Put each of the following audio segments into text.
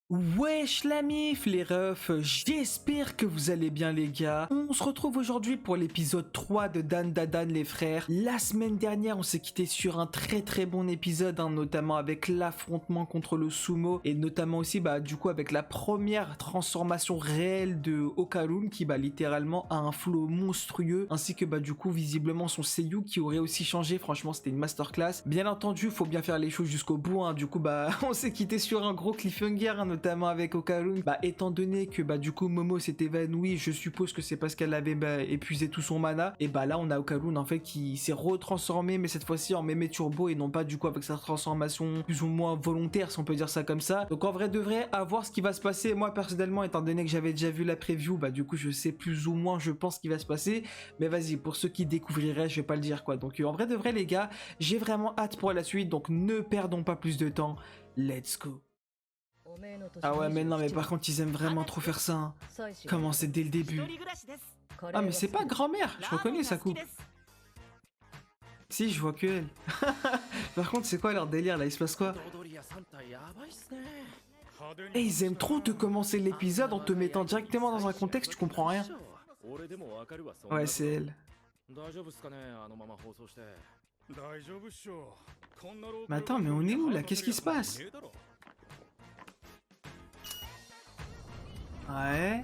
Wesh la mif les refs, j'espère que vous allez bien les gars. On se retrouve aujourd'hui pour l'épisode 3 de Dan Dadan les frères. La semaine dernière on s'est quitté sur un très bon épisode, notamment avec l'affrontement contre le sumo et notamment aussi du coup avec la première transformation réelle de Okarun qui littéralement a un flow monstrueux ainsi que du coup visiblement son seiyuu qui aurait aussi changé. Franchement c'était une masterclass. Bien entendu faut bien faire les choses jusqu'au bout, du coup on s'est quitté sur un gros cliffhanger notamment avec Okarun. Étant donné que du coup Momo s'est évanouie, je suppose que c'est parce qu'elle avait épuisé tout son mana. Et là on a Okarun en fait qui s'est retransformé, mais cette fois-ci en mémé turbo et non pas du coup avec sa transformation plus ou moins volontaire si on peut dire ça comme ça. Donc en vrai de vrai, à voir ce qui va se passer. Moi personnellement étant donné que j'avais déjà vu la preview, du coup je sais plus ou moins je pense ce qui va se passer. Mais vas-y, pour ceux qui découvriraient, je vais pas le dire quoi. Donc en vrai de vrai les gars, j'ai vraiment hâte pour la suite, donc ne perdons pas plus de temps. Let's go. Ah ouais mais non mais par contre ils aiment vraiment trop faire ça, Commencer dès le début. Ah mais c'est pas grand-mère, je reconnais sa coupe. Si je vois que elle. Par contre c'est quoi leur délire là, il se passe quoi? Et ils aiment trop te commencer l'épisode en te mettant directement dans un contexte, tu comprends rien. Ouais c'est elle. Mais attends mais on est où là? Qu'est-ce qui se passe? Ouais.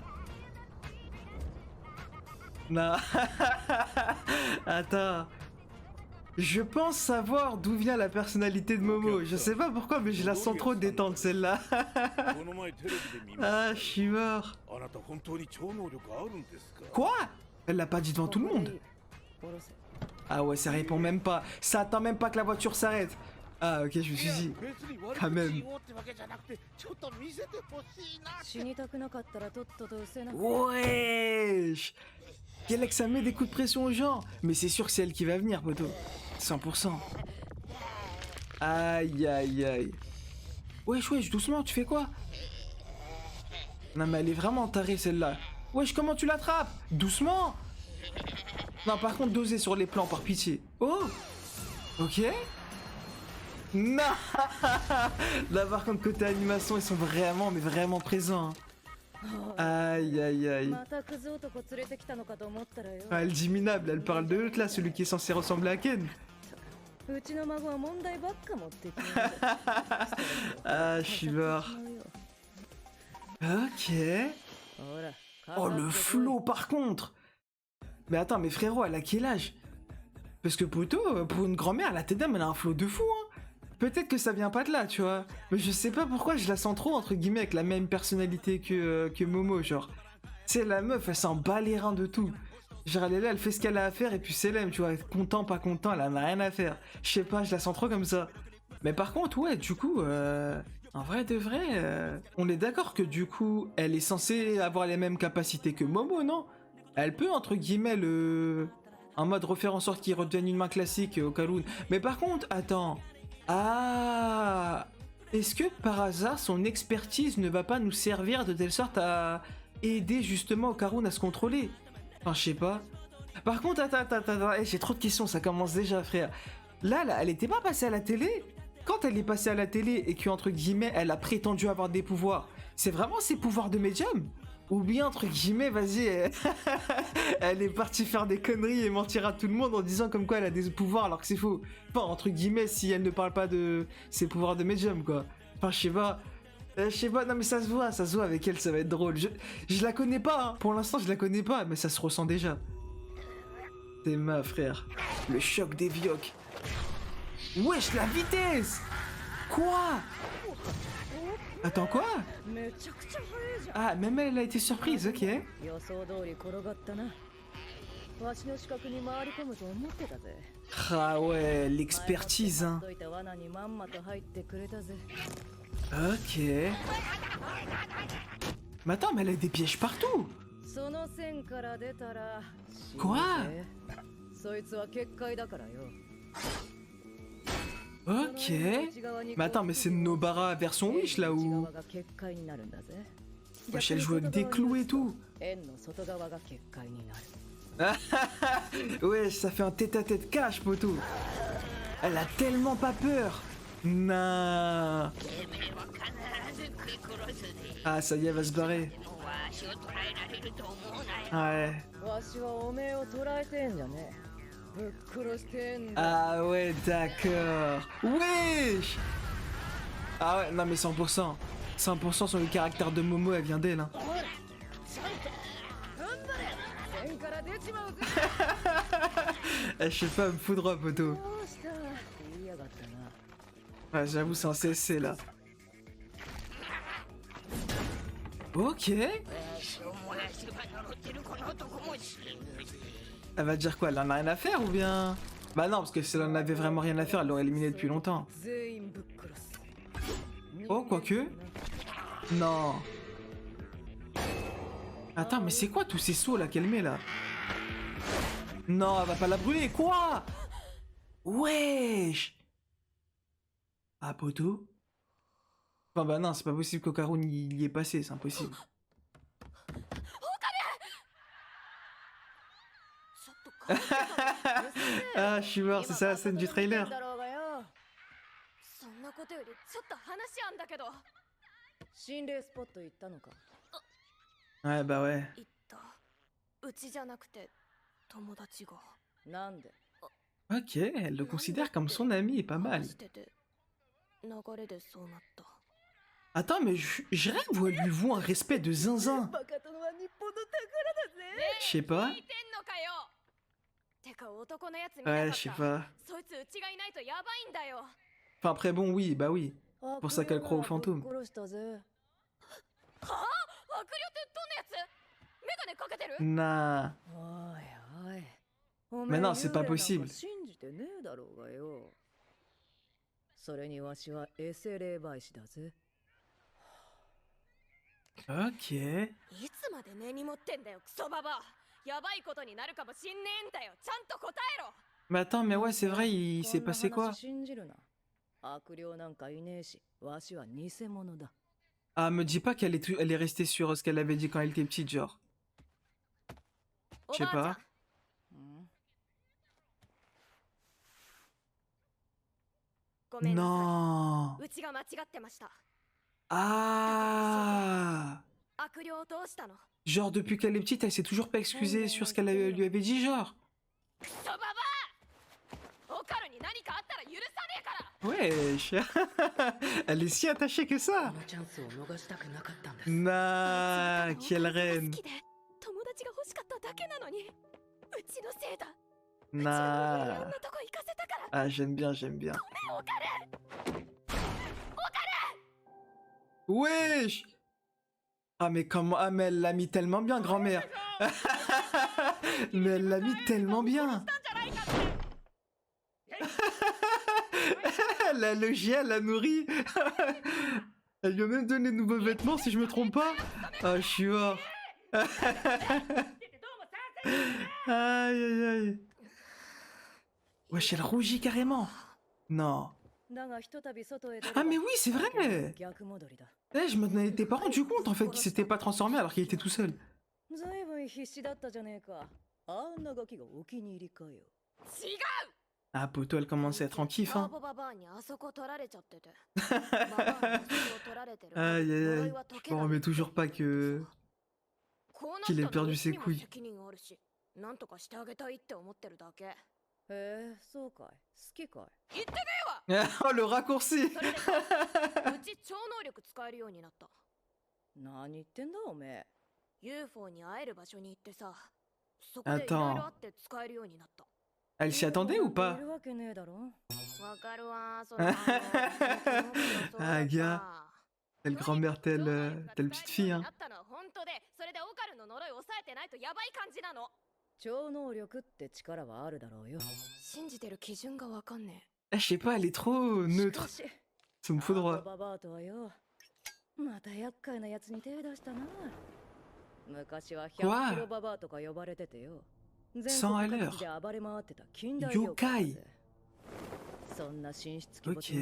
Non. Attends. Je pense savoir d'où vient la personnalité de Momo. Je sais pas pourquoi, mais je la sens trop détente celle-là. Ah, je suis mort. Quoi? Elle l'a pas dit devant tout le monde. Ah ouais, ça répond même pas. Ça attend même pas que la voiture s'arrête. Ah ok, je me suis dit, quand même. Wesh. Quel que ça met des coups de pression aux gens. Mais c'est sûr que c'est elle qui va venir, poteau. 100%. Aïe aïe aïe. Wesh, doucement, tu fais quoi? Non mais elle est vraiment tarée celle-là. Wesh, comment tu l'attrapes? Doucement. Non par contre, doser sur les plans, par pitié. Oh. Ok. Non. Là par contre côté animation ils sont vraiment mais vraiment présents. Aïe aïe aïe. Ah, elle dit minable, elle parle de l'autre là, celui qui est censé ressembler à Ken. Ah je suis mort. Ok. Oh le flow par contre. Mais attends mais frérot elle a quel âge? Parce que poteau, pour une grand-mère la tête d'âme elle a un flow de fou Peut-être que ça vient pas de là, tu vois. Mais je sais pas pourquoi je la sens trop, entre guillemets, avec la même personnalité que Momo, genre. Tu sais, la meuf, elle s'en bat les reins de tout. Genre, elle est là, elle fait ce qu'elle a à faire, et puis c'est l'aime, tu vois. Content, pas content, elle en a rien à faire. Je sais pas, je la sens trop comme ça. Mais par contre, ouais, du coup, en vrai de vrai, on est d'accord que du coup, elle est censée avoir les mêmes capacités que Momo, non? Elle peut, entre guillemets, en mode refaire en sorte qu'il redevienne une main classique au Okarun. Mais par contre, attends... Ah, est-ce que par hasard son expertise ne va pas nous servir de telle sorte à aider justement Okarun à se contrôler? Enfin, je sais pas. Par contre, attends, j'ai trop de questions, ça commence déjà, frère. Là, elle était pas passée à la télé? Quand elle est passée à la télé et que, entre guillemets, elle a prétendu avoir des pouvoirs, c'est vraiment ses pouvoirs de médium? Ou bien, entre guillemets, vas-y, elle est partie faire des conneries et mentir à tout le monde en disant comme quoi elle a des pouvoirs alors que c'est faux. Enfin, entre guillemets, si elle ne parle pas de ses pouvoirs de médium, quoi. Enfin, je sais pas, non mais ça se voit avec elle, ça va être drôle. Je la connais pas, pour l'instant je la connais pas, mais ça se ressent déjà. C'est ma frère. Le choc des vioques. Wesh, la vitesse! Quoi? Attends, quoi? Ah, même elle a été surprise, ok. Ah ouais, l'expertise, Ok. Mais attends, mais elle a des pièges partout. Quoi? Ok. Mais attends, mais c'est Nobara version Wish là où... Wesh, elle joue avec des clous et tout. Ouais, ça fait un tête-à-tête cash, poteau. Elle a tellement pas peur. Non. Ah, ça y est, elle va se barrer. Ouais. Ah ouais, d'accord. Wesh. Ah ouais, non mais 100%. 100% sur le caractère de Momo, elle vient d'elle. Hein. Je sais pas, elle me foudra, poteau. Ouais, j'avoue, c'est un CSC là. Ok. Elle va dire quoi? Elle en a rien à faire ou bien? Bah non, parce que si elle en avait vraiment rien à faire, elle l'aurait éliminé depuis longtemps. Oh, quoique. Non. Attends, mais c'est quoi tous ces sauts là qu'elle met là? Non, elle va pas la brûler, quoi? Wesh. Ah, poteau? Enfin, bah non, c'est pas possible qu'Okarun y est passé, c'est impossible. Ah, je suis mort, c'est ça la scène du trailer. Ouais, bah ouais. Ok, elle le considère comme son ami et pas mal. Attends, mais je rêve ou elle lui voue un respect de zinzin? Je sais pas. Ouais, je sais pas. Enfin, après, bon, oui, bah oui. Pour ça qu'elle croit aux fantômes. Nah. Mais non, c'est pas possible. Ok. Mais attends, mais ouais, c'est vrai, il s'est passé quoi? Ah, me dis pas qu'elle elle est restée sur ce qu'elle avait dit quand elle était petite, genre. Je sais pas. Non. Ah. Genre, depuis qu'elle est petite, elle s'est toujours pas excusée sur ce qu'elle lui avait dit, genre. Wesh. Elle est si attachée que ça. Nah, quelle reine. Nah. Ah, j'aime bien, j'aime bien. Wesh. Ah, mais comment... Ah, mais elle l'a mis tellement bien, grand-mère. Mais elle l'a mis tellement bien. Elle a logé, elle l'a nourri. Elle lui a même donné de nouveaux vêtements, si je me trompe pas. Ah, je suis mort. Aïe, aïe, aïe. Wesh, elle rougit carrément. Non. Ah, mais oui, c'est vrai. Eh, je m'en étais pas rendu compte, en fait, qu'il s'était pas transformé alors qu'il était tout seul. Ah, poto, elle commence à être en kiff, hein. Aïe, aïe, aïe. Je me remets toujours pas que... qu'il ait perdu ses couilles. Oh, le raccourci. Attends. Elle s'y attendait ou pas? Ah, gars. Telle grand-mère, telle petite fille, hein. Ah, je sais pas, elle est trop neutre. Ça me fout droit. Quoi? 100 à l'heure. Yokai. Ok.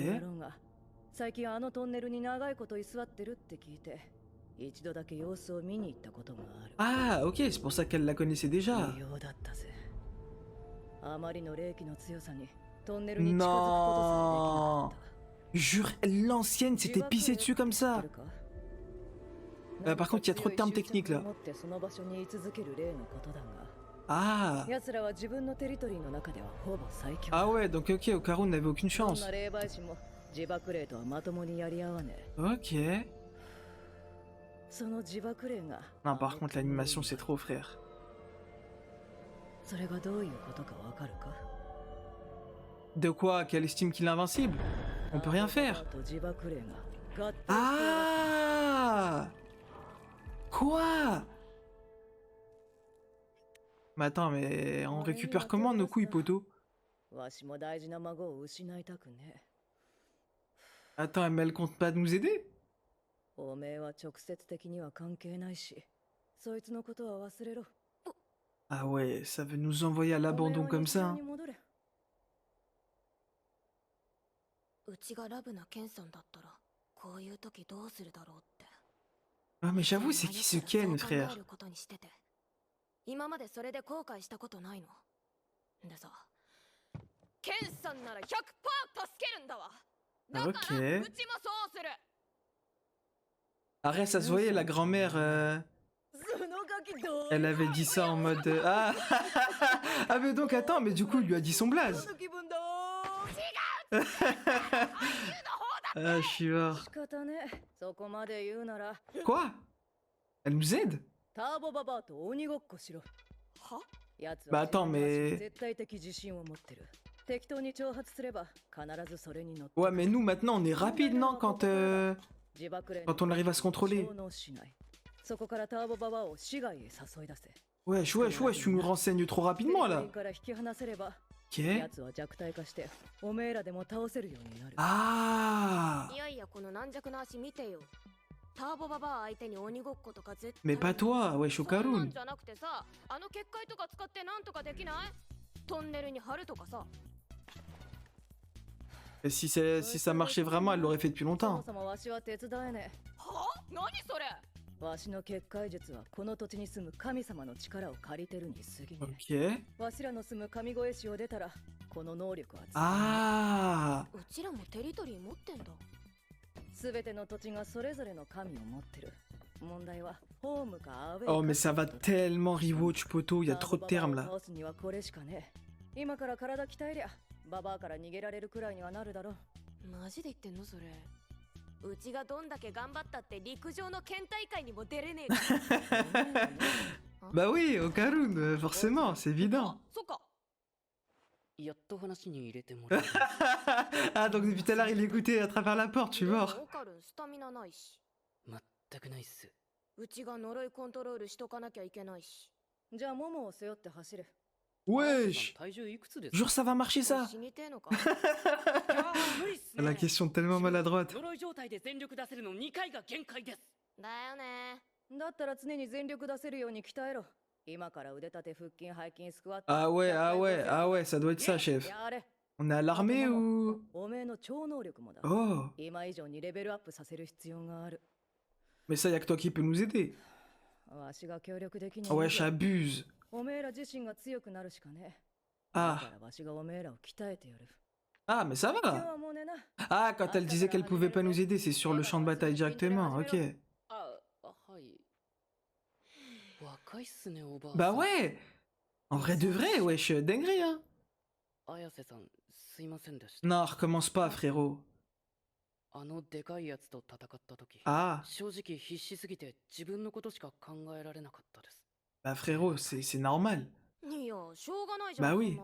Ah, ok, c'est pour ça qu'elle la connaissait déjà. Non. Jure, l'ancienne s'était pissée dessus comme ça. Par contre, il y a trop de termes techniques là. Ah. Ah ouais, donc ok, Okaru n'avait aucune chance. Ok. Non, par contre, l'animation c'est trop, frère. De quoi? Qu'elle estime qu'il est invincible? On peut rien faire. Ah! Quoi? Mais attends, mais on récupère comment nos couilles, poto? Attends, mais elle compte pas nous aider? Ah ouais, ça veut nous envoyer à l'abandon comme ça, hein. Ah mais j'avoue, c'est qui ce Ken, frère? Ok. Arrête, ça se voyait, la grand-mère, elle avait dit ça en mode... Ah. Ah mais donc attends, mais du coup il lui a dit son blaze. Ah, je suis mort. Quoi? Elle nous aide? Bah attends, mais... Ouais, mais nous maintenant on est rapide, non? Quand on arrive à se contrôler. Wesh, wesh, wesh, tu nous renseignes trop rapidement là. Ok. Ah! Mais pas toi, wesh, Okarun. Et si ça marchait vraiment, elle l'aurait fait depuis longtemps. Ok. Ah! Oh mais ça va tellement rewatch, poto, il y a trop de termes là. Bah oui, Okarun, forcément, c'est évident. Ah donc depuis tout à l'heure il écoutait à travers la porte, tu vois. Wesh! Jure ça va marcher ça! La question tellement maladroite. Ah ouais, ah ouais, ah ouais, ça doit être ça, chef. On est à l'armée ou... Oh! Mais ça, y'a que toi qui peux nous aider. Ouais, j'abuse. Ah. Ah, mais ça va. Ah, quand elle disait qu'elle pouvait pas nous aider, c'est sur le champ de bataille directement, ok. Bah ouais! En vrai de vrai, wesh, dinguerie, hein. Non, recommence pas, frérot. Ah. Bah frérot, c'est normal. Bah oui.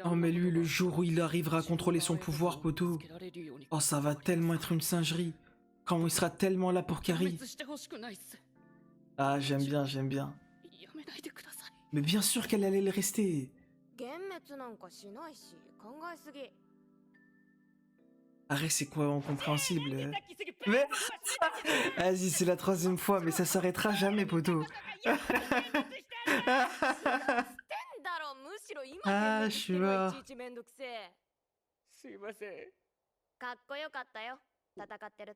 Oh mais lui, le jour où il arrivera à contrôler son pouvoir, poto. Oh, ça va tellement être une singerie. Quand il sera tellement là pour Kari. Ah, j'aime bien, j'aime bien. Mais bien sûr qu'elle allait le rester. Arrête, c'est quoi incompréhensible? Mais... Vas-y, c'est la troisième fois, mais ça s'arrêtera jamais, poto. Ah, je suis mort.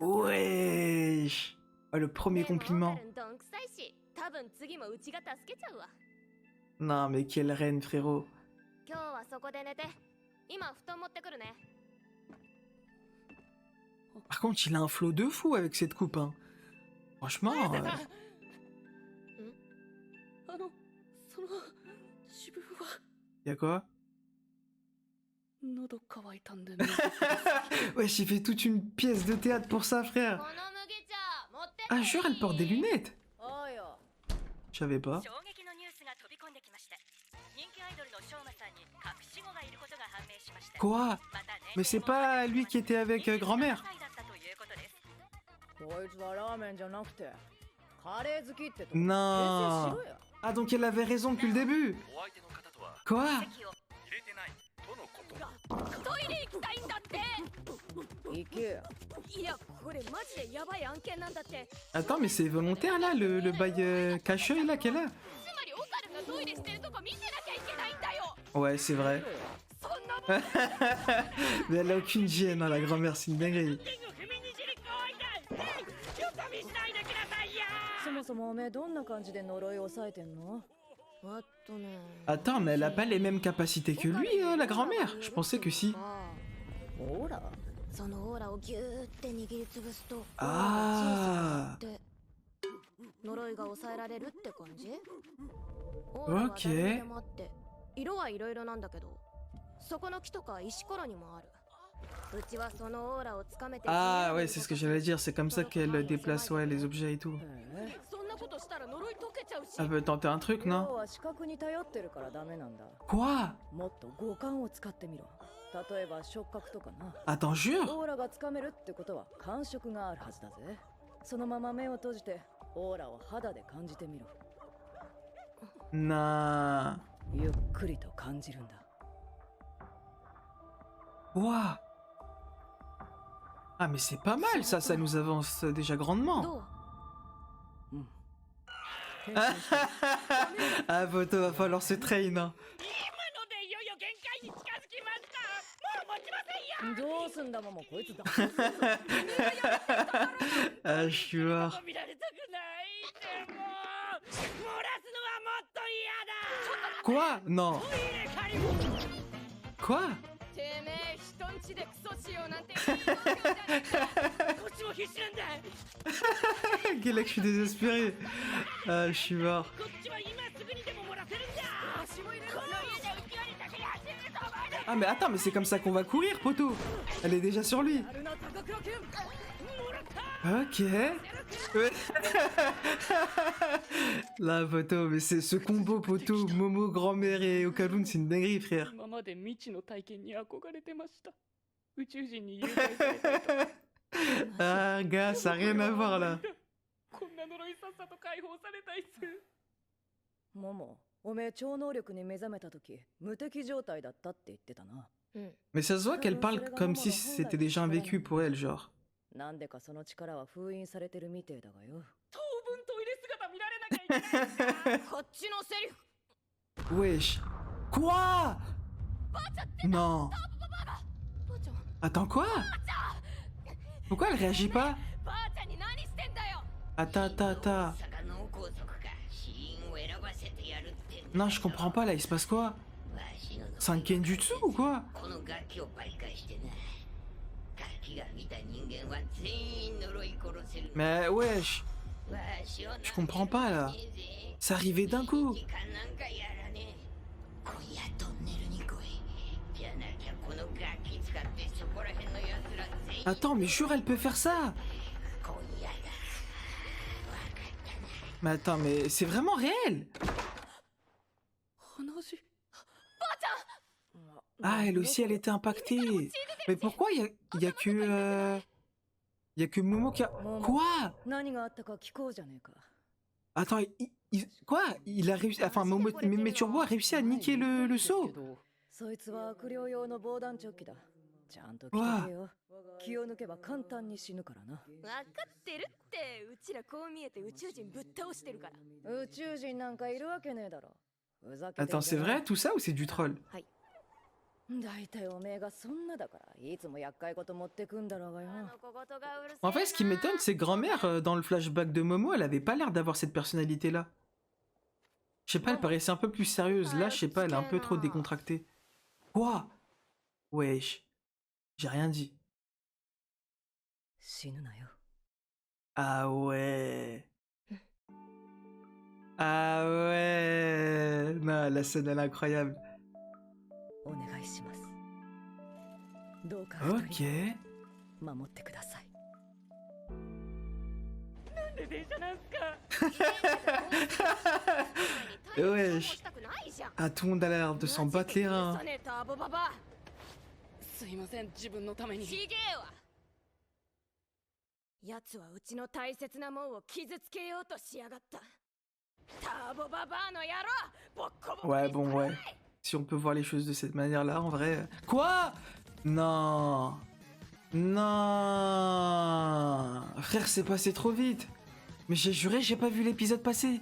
Wesh. Oh, le premier compliment. 多分次もうちが助けちゃうわ。 Non, mais quelle reine, frérot. 今日はそこで寝て、今布団持ってくるね。 Par contre, il a un flow de fou avec cette coupe, hein. Franchement... その自分は Y'a quoi? 喉乾いたんで Ouais, j'ai fait toute une pièce de théâtre pour ça, こ frère. の麦茶持ってって。 Ah, jure, elle porte des lunettes. おうよ Je savais pas. 衝撃のニュースが飛び込んできました。人気アイドルのショウマさんに隠し子がいることが判明しました。 Quoi? また年 Mais c'est pas lui qui était avec grand-mère. 27歳だったということです。こいつはラーメンじゃなくてカレー好きってとこ Non. 訂正しろよ Ah, donc elle avait raison depuis le début. お相手の方とは Quoi? 入席をれてないとのこと。トイレ行きたいんだって。行けよ いや、これマジでヤバい案件なんだって。 Attends, mais c'est volontaire là, le bail cache-œil là qu'elle a? つまりオカルがトイレしてるとこ見てなきゃいけないんだよ。 Ouais, c'est vrai. そんな Mais elle a aucune gêne, hein, la grand-mère, c'est une dinguerie. そもそもおめえどんな感じで呪いを抑えてんの Attends, mais elle a pas les mêmes capacités que lui, la grand-mère. Je pensais que si. ほらそのオーラをギューって握りつぶすと Ah. で呪いが抑えられるって感じ。オーラは Ok. 誰にでもあって色はいろいろなんだけど、そこの木とか石ころにもある。うちはそのオーラをつかめて Ah, ouais, c'est ce que j'allais dire. C'est comme ça qu'elle déplace, ouais, les objets et tout. そんなことしたら呪い解けちゃうし。 Elle veut tenter un truc, 要 non? は視覚に頼ってるからダメなんだ Quoi? もっと五感を使ってみろ例えば触覚とかな Attends, jure? オーラがつかめるってことは感触があるはずだぜそのまま目を閉じてオーラを肌で感じてみろ Non. ゆっくりと感じるんだ Ouah. Ah, mais c'est pas mal, ça nous avance déjà grandement. どう？ Ah, photo, va falloir se train, hein. どうすんだもんこいつだ Ah, je suis mort. 見られたくないでも漏らすのはもっと嫌だ Quoi? Non. トイレ借りも Quoi? てめえ人んちでクソしようなんて言うわけじゃねえか。こっちも必死なんだ Quel que je suis désespéré. Ah, je suis mort. こっちは今すぐにでも漏らせるんだ足も入れるこの家でうちわにだけやってると思うで Ah, mais attends, mais c'est comme ça qu'on va courir, poteau. Elle est déjà sur lui. あるな高倉君もらった Ok. Ouais. Là, poteau, mais c'est ce combo, poteau, Momo, grand-mère et Okaloun, c'est une dinguerie, frère. 今まで未知の体験に憧れてました宇宙人に誘拐されたりとか Ah, gars, ça a rien à voir, là. こんな呪いさっさと解放されたいっすモモおめえ超能力に目覚めた時無敵状態だったって言ってたな Mais ça se voit qu'elle parle comme si c'était déjà un vécu pour elle, genre. なんでかその力は封印されてるみてえだがよ当分トイレ姿見られなきゃいけないんだこっちのセリフ。 Wesh. Quoi? Non. ばあちゃん、 Attends, quoi? Pourquoi elle réagit pas? ばあちゃんに何してんだよ。 Attends, attends, attends. Non, je comprends pas, là, il se passe quoi? C'est un kenjutsu ou quoi? Mais wesh. Je comprends pas, là. C'est arrivé d'un coup. Attends, mais jure, elle peut faire ça. Mais attends, mais c'est vraiment réel. 鼻血 Ah, elle aussi, elle était impactée. Mais pourquoi y a que Momo qui a... Quoi? 何があったか聞こうじゃねえか Attends, quoi? Il a réussi... Enfin, Turbo a réussi à niquer le seau. そいつは悪霊用の防弾チョッキだちゃんと着てけよ気を抜けば簡単に死ぬからな分かってるって。うちらこう見えて宇宙人ぶっ倒してるから。宇宙人なんかいるわけねえだろふざけてん Attends, じゃ c'est ねえ vrai tout ça ou c'est du troll? はい。大体おめえがそんなだからいつも厄介事持ってくんだろうがよ。 En fait, ce qui m'étonne, c'est que grand-mère, dans le flashback de Momo, elle avait pas l'air d'avoir cette personnalité-là. Je sais pas, elle paraissait un peu plus sérieuse. Là, je sais pas, elle est un peu trop décontractée. Quoi? Wesh. J'ai rien dit. 死ぬなよ。 Ah ouais. Ah ouais. Non, la scène, elle est incroyable. お願いします。どうか Ok. 守ってください。なんで電車なんすか。 Wesh. Ah, tout le monde a l'air de s'en battre les reins. すいません、自分のために。ちげえわ。奴はうちの大切なもんを傷つけようとしやがった。ターボババアの野郎、ボッコボコに Ouais, bon, ouais. Si on peut voir les choses de cette manière-là, en vrai... Quoi? Non. Non. Frère, c'est passé trop vite. Mais j'ai juré, j'ai pas vu l'épisode passer.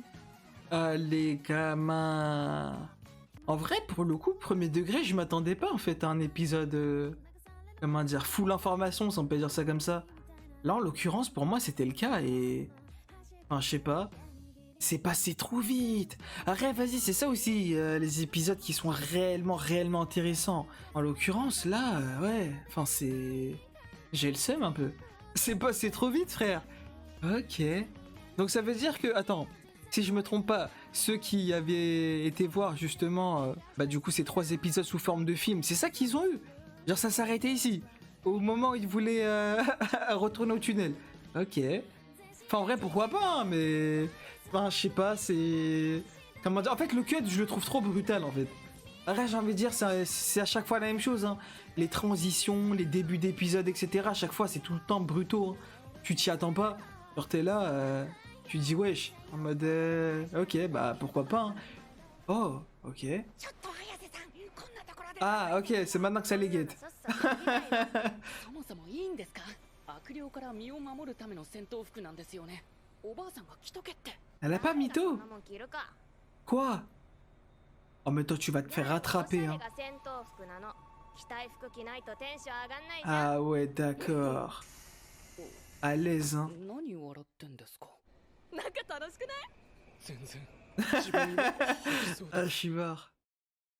Allez, gamins. En vrai, pour le coup, premier degré, je m'attendais pas, en fait, à un épisode... comment dire, full information, si on peut dire ça comme ça. Là, en l'occurrence, pour moi, c'était le cas et... Enfin, je sais pas. C'est passé trop vite. Arrête, vas-y, c'est ça aussi, les épisodes qui sont réellement intéressants. En l'occurrence, là, ouais, enfin, c'est... J'ai le seum un peu. C'est passé trop vite, frère. Ok. Donc ça veut dire que... Attends, si je me trompe pas, ceux qui avaient été voir, justement, bah du coup, ces 3 épisodes sous forme de film, c'est ça qu'ils ont eu. Genre, ça s'arrêtait ici. Au moment où ils voulaient retourner au tunnel. Ok. Enfin, en vrai, pourquoi pas, hein, mais... Enfin, je sais pas, c'est... Comment dire? En fait, le cut, je le trouve trop brutal, en fait. Arrête, j'ai envie de dire, c'est à chaque fois la même chose, hein. Les transitions, les débuts d'épisodes, etc. À chaque fois, c'est tout le temps brutaux, hein. Tu t'y attends pas. Genre, t'es là, tu te dis, wesh. En mode, ok, bah, pourquoi pas, hein. Oh, ok. Ah, ok, c'est maintenant que ça les guette. そもそもいいんですか。悪霊から身を守るための戦闘服なんですよね。おばあさんが着とけって。 Elle a pas mytho? Quoi? Oh, mais toi, tu vas te faire rattraper, hein. Ah ouais, d'accord. À l'aise, hein. 何笑ってんですか。なんか楽しくない？全然。自分にはそうだ。 Ah, Chivard.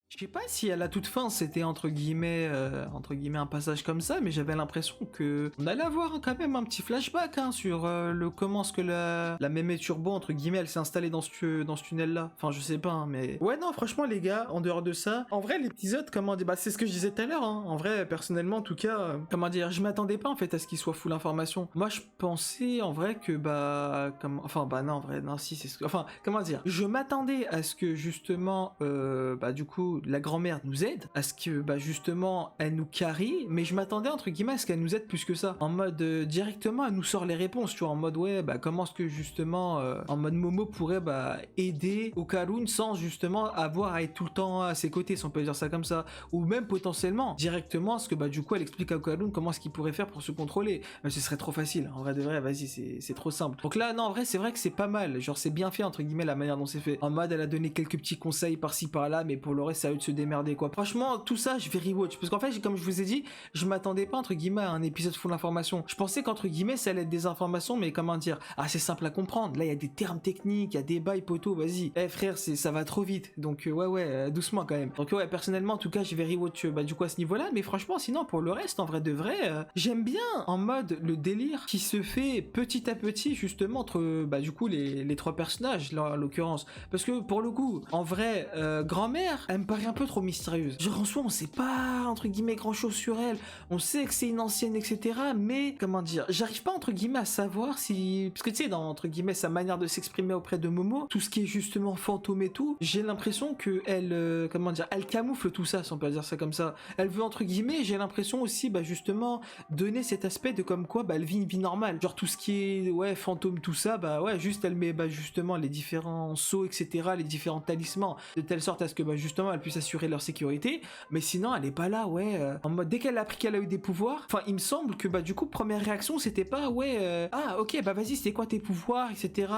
Je sais pas si à la toute fin c'était entre guillemets un passage comme ça, mais j'avais l'impression que on allait avoir quand même un petit flashback hein, sur le comment est-ce que la mémé turbo entre guillemets elle s'est installée dans ce tunnel là. Enfin je sais pas, hein, mais ouais non franchement les gars, en dehors de ça, en vrai l'épisode comment dire, bah c'est ce que je disais tout à l'heure. Hein. En vrai personnellement en tout cas, comment dire, je m'attendais pas en fait à ce qu'il soit full information. Moi je pensais en vrai que bah enfin bah non en vrai non si c'est ce que... enfin comment dire, je m'attendais à ce que justement bah du coup la grand-mère nous aide, à ce que bah justement elle nous carry, mais je m'attendais entre guillemets à ce qu'elle nous aide plus que ça, en mode directement elle nous sort les réponses, tu vois, en mode ouais bah comment est-ce que justement en mode Momo pourrait bah aider Okarun sans justement avoir à être tout le temps à ses côtés, si on peut dire ça comme ça, ou même potentiellement directement ce que bah du coup elle explique à Okarun comment est-ce qu'il pourrait faire pour se contrôler, mais ce serait trop facile, en vrai de vrai, vas-y c'est trop simple. Donc là non en vrai c'est vrai que c'est pas mal, genre c'est bien fait entre guillemets la manière dont c'est fait, en mode elle a donné quelques petits conseils par-ci par-là, mais pour le reste c'est à eux de se démerder quoi. Franchement tout ça je vais rewatch, parce qu'en fait comme je vous ai dit, je m'attendais pas entre guillemets à un épisode full information, je pensais qu'entre guillemets ça allait être des informations, mais comment dire, ah c'est simple à comprendre, là il y a des termes techniques, il y a des bails poteaux, vas-y, frère ça va trop vite, donc ouais doucement quand même. Donc ouais personnellement en tout cas je vais rewatch bah du coup à ce niveau là, mais franchement sinon pour le reste en vrai de vrai j'aime bien en mode le délire qui se fait petit à petit justement entre bah du coup les 3 personnages là en l'occurrence, parce que pour le coup en vrai grand-mère elle me paraît un peu trop mystérieuse, genre en soi on sait pas entre guillemets grand chose sur elle, on sait que c'est une ancienne etc, mais comment dire, j'arrive pas entre guillemets à savoir si, parce que tu sais dans entre guillemets sa manière de s'exprimer auprès de Momo, tout ce qui est justement fantôme et tout, j'ai l'impression que elle comment dire, elle camoufle tout ça si on peut dire ça comme ça, elle veut entre guillemets, j'ai l'impression aussi bah justement donner cet aspect de comme quoi bah elle vit une vie normale, genre tout ce qui est ouais fantôme tout ça, bah ouais juste elle met bah justement les différents sceaux etc, les différents talismans de telle sorte à ce que bah justement elle pu s'assurer leur sécurité, mais sinon elle est pas là, ouais, en mode dès qu'elle a appris qu'elle a eu des pouvoirs, enfin il me semble que bah du coup première réaction c'était pas ouais ah ok bah vas-y c'était quoi tes pouvoirs etc,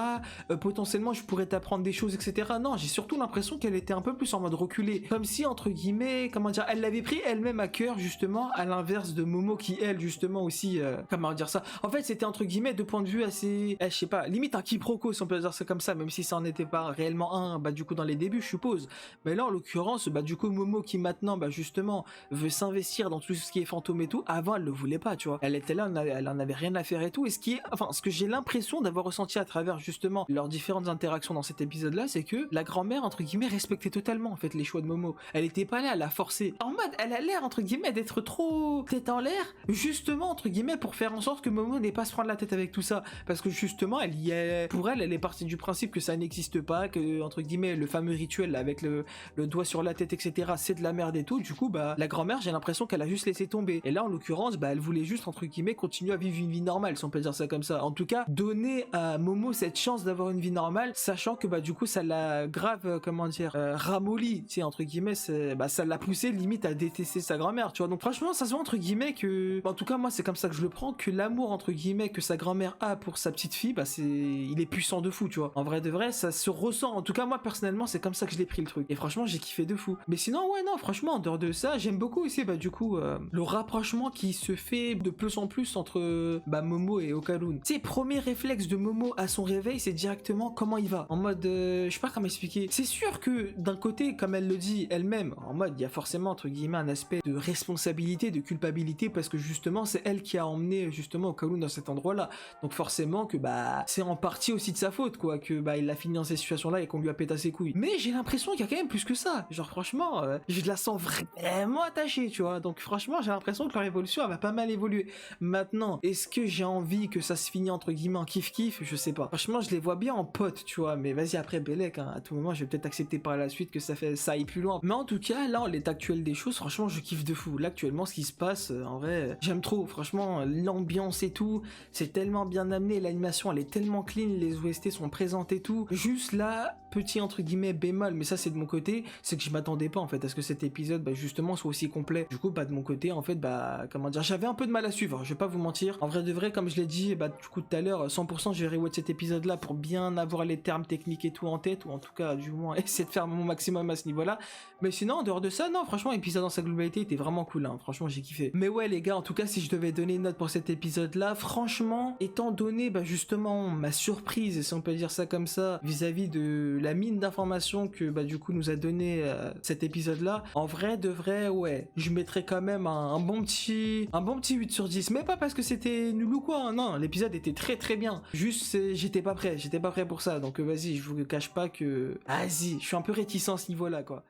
potentiellement je pourrais t'apprendre des choses etc. Non, j'ai surtout l'impression qu'elle était un peu plus en mode reculé, comme si entre guillemets comment dire, elle l'avait pris elle-même à cœur justement, à l'inverse de Momo qui elle justement aussi comment dire ça, en fait c'était entre guillemets de point de vue assez je sais pas, limite un quiproquo si on peut dire ça comme ça, même si ça en était pas réellement un bah du coup dans les débuts je suppose, mais là en l'occurrence bah du coup Momo qui maintenant bah justement veut s'investir dans tout ce qui est fantôme et tout, avant elle le voulait pas tu vois, elle était là, elle en avait rien à faire et tout, et ce qui est, enfin ce que j'ai l'impression d'avoir ressenti à travers justement leurs différentes interactions dans cet épisode là, c'est que la grand-mère entre guillemets respectait totalement en fait les choix de Momo, elle était pas là à la forcer, en mode elle a l'air entre guillemets d'être trop tête en l'air justement entre guillemets pour faire en sorte que Momo n'ait pas à se prendre la tête avec tout ça, parce que justement elle y est, pour elle est partie du principe que ça n'existe pas, que entre guillemets le fameux rituel avec le doigt sur la tête etc c'est de la merde et tout, du coup bah la grand-mère j'ai l'impression qu'elle a juste laissé tomber, et là en l'occurrence bah elle voulait juste entre guillemets continuer à vivre une vie normale si on peut dire ça comme ça, en tout cas donner à Momo cette chance d'avoir une vie normale, sachant que bah du coup ça l'a grave comment dire ramolli, tu sais entre guillemets bah ça l'a poussé limite à détester sa grand-mère tu vois, donc franchement ça se voit entre guillemets que en tout cas moi c'est comme ça que je le prends, que l'amour entre guillemets que sa grand-mère a pour sa petite fille bah il est puissant de fou tu vois, en vrai de vrai ça se ressent, en tout cas moi personnellement c'est comme ça que je l'ai pris le truc, et franchement j'ai kiffé de fou, mais sinon ouais non franchement en dehors de ça j'aime beaucoup aussi bah du coup le rapprochement qui se fait de plus en plus entre bah Momo et Okarun, tu sais premier réflexe de Momo à son réveil c'est directement comment il va, en mode je sais pas comment expliquer, c'est sûr que d'un côté comme elle le dit elle-même, en mode il y a forcément entre guillemets un aspect de responsabilité, de culpabilité, parce que justement c'est elle qui a emmené justement Okarun dans cet endroit là, donc forcément que bah c'est en partie aussi de sa faute quoi, que bah il a fini dans ces situations là et qu'on lui a pété ses couilles, mais j'ai l'impression qu'il y a quand même plus que ça, genre franchement je la sens vraiment attachée tu vois, donc franchement j'ai l'impression que leur évolution elle va pas mal évoluer. Maintenant est-ce que j'ai envie que ça se finisse entre guillemets en kiff kiff, je sais pas, franchement je les vois bien en potes tu vois, mais vas-y après Belek hein, à tout moment je vais peut-être accepter par la suite que ça aille plus loin, mais en tout cas là en l'état actuel des choses franchement je kiffe de fou, là actuellement ce qui se passe en vrai j'aime trop, franchement l'ambiance et tout c'est tellement bien amené, l'animation elle est tellement clean, les OST sont présentes et tout, juste là petit entre guillemets bémol, mais ça c'est de mon côté, c'est que je m'attendais pas en fait à ce que cet épisode bah justement soit aussi complet, du coup bah de mon côté en fait bah comment dire, j'avais un peu de mal à suivre, je vais pas vous mentir, en vrai de vrai comme je l'ai dit bah du coup tout à l'heure 100% je vais rewatch cet épisode là pour bien avoir les termes techniques et tout en tête, ou en tout cas du moins essayer de faire mon maximum à ce niveau là, mais sinon en dehors de ça non franchement l'épisode dans sa globalité était vraiment cool hein, franchement j'ai kiffé, mais ouais les gars en tout cas si je devais donner une note pour cet épisode là, franchement étant donné bah justement ma surprise, si on peut dire ça comme ça, vis-à-vis de la mine d'informations que bah du coup nous a donné cet épisode là, en vrai de vrai ouais je mettrais quand même un bon petit 8 sur 10, mais pas parce que c'était nul ou quoi hein, non l'épisode était très très bien, juste j'étais pas prêt pour ça, donc vas-y je vous cache pas que vas-y je suis un peu réticent à ce niveau là quoi.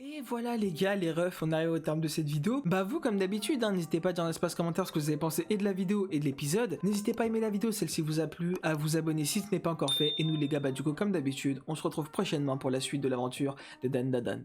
Et voilà les gars, les refs, on arrive au terme de cette vidéo. Bah vous comme d'habitude, hein, n'hésitez pas à dire dans l'espace commentaire ce que vous avez pensé et de la vidéo et de l'épisode. N'hésitez pas à aimer la vidéo, celle-ci vous a plu, à vous abonner si ce n'est pas encore fait. Et nous les gars, bah du coup comme d'habitude, on se retrouve prochainement pour la suite de l'aventure de Dan Dadan.